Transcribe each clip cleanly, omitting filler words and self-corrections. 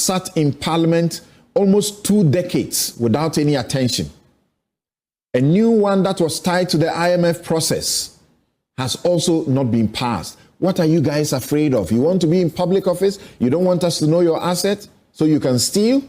sat in Parliament almost 2 decades without any attention. A new one that was tied to the IMF process has also not been passed. What are you guys afraid of? You want to be in public office? You don't want us to know your assets so you can steal?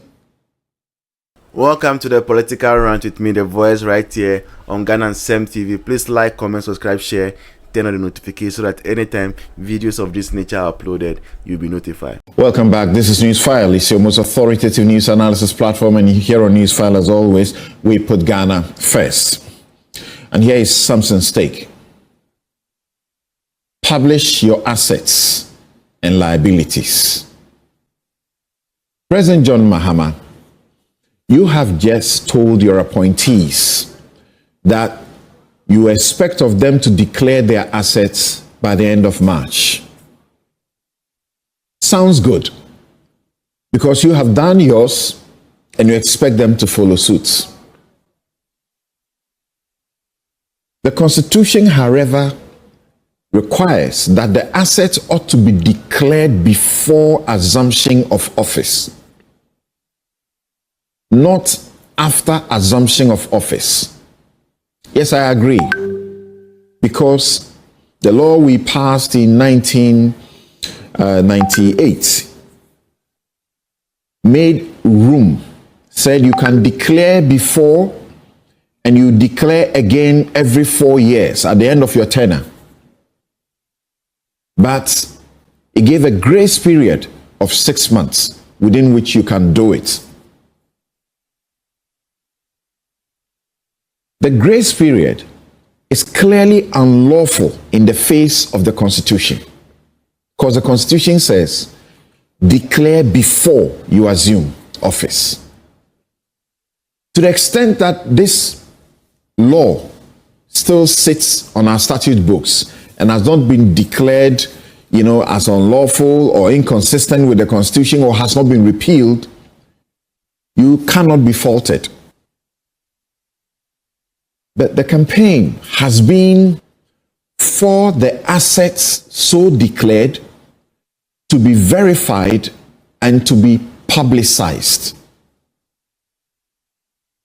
Welcome to the Political Rant with me, The Voice, right here on Ghana and Sem TV. Please like, comment, subscribe, share, turn on the notifications so that anytime videos of this nature are uploaded, you'll be notified. Welcome back. This is Newsfile. It's your most authoritative news analysis platform, and here on Newsfile, as always, we put Ghana first. And here is Samson's take. Publish your assets and liabilities. President John Mahama, you have just told your appointees that you expect of them to declare their assets by the end of March. Sounds good, because you have done yours and you expect them to follow suit. The Constitution, however, requires that the assets ought to be declared before assumption of office, not after assumption of office. Yes, I agree, because the law we passed in 1998 made room, said you can declare before and you declare again every 4 years at the end of your tenure. But it gave a grace period of 6 months within which you can do it. The grace period is clearly unlawful in the face of the Constitution, because the Constitution says, declare before you assume office. To the extent that this law still sits on our statute books and has not been declared, as unlawful or inconsistent with the Constitution, or has not been repealed, you cannot be faulted. But the campaign has been for the assets so declared to be verified and to be publicized.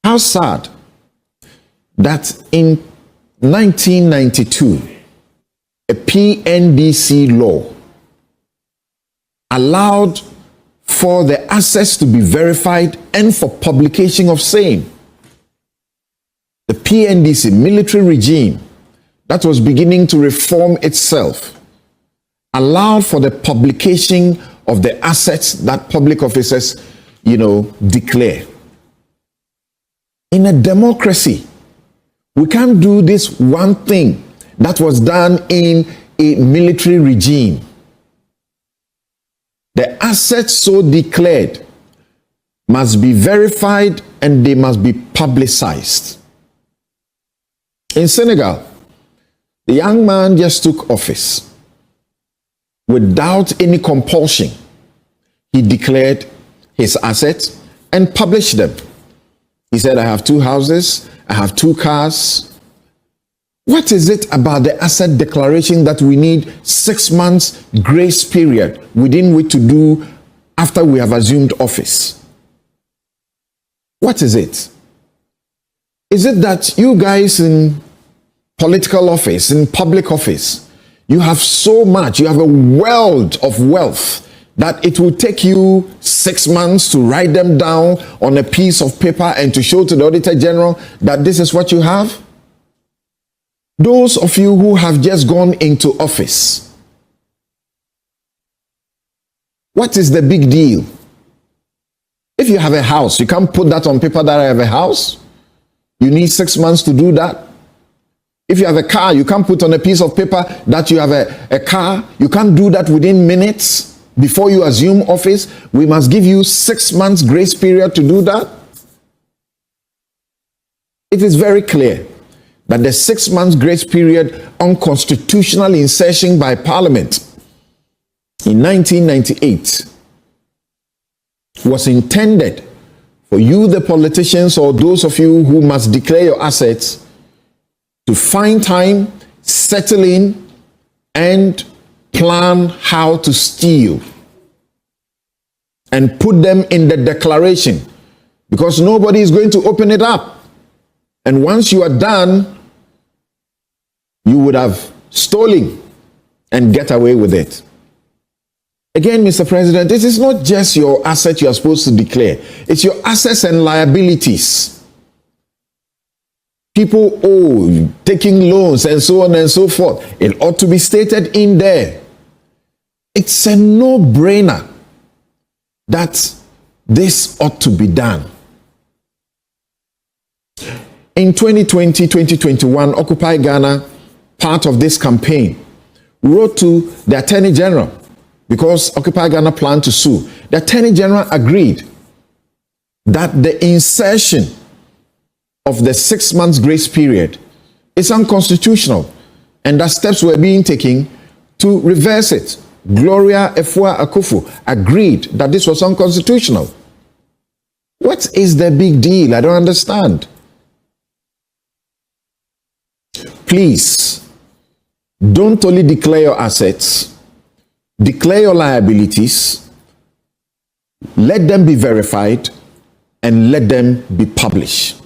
How sad that in 1992, a PNDC law allowed for the assets to be verified and for publication of same. The PNDC military regime that was beginning to reform itself allowed for the publication of the assets that public officers, declare. In a democracy, we can't do this one thing that was done in a military regime. The assets so declared must be verified and they must be publicized. In Senegal, the young man just took office without any compulsion. He declared his assets and published them. He said, I have 2 houses, I have 2 cars. What is it about the asset declaration that we need 6 months grace period within which to do after we have assumed office? What is it? Is it that you guys in political office, in public office, you have so much, you have a world of wealth that it will take you 6 months to write them down on a piece of paper and to show to the Auditor General that this is what you have? Those of you who have just gone into office, what is the big deal? If you have a house, you can't put that on paper that I have a house. You need 6 months to do that. If you have a car, you can't put on a piece of paper that you have a car. You can't do that within minutes before you assume office. We must give you 6 months grace period to do that. It is very clear that the 6 months grace period on constitutional insertion by Parliament in 1998 was intended for you, the politicians, or those of you who must declare your assets, to find time, settle in, and plan how to steal. and put them in the declaration, because nobody is going to open it up. And once you are done, you would have stolen and get away with it. Again, Mr. President, this is not just your asset you are supposed to declare. It's your assets and liabilities. People owe, taking loans and so on and so forth. It ought to be stated in there. It's a no-brainer that this ought to be done. In 2020, 2021, Occupy Ghana, part of this campaign, wrote to the Attorney General because Occupy Ghana planned to sue. The Attorney General agreed that the insertion of the 6 months grace period is unconstitutional and that steps were being taken to reverse it. Gloria Efua-Akufo agreed that this was unconstitutional. What is the big deal? I don't understand. Please, don't only declare your assets, declare your liabilities, let them be verified, and let them be published.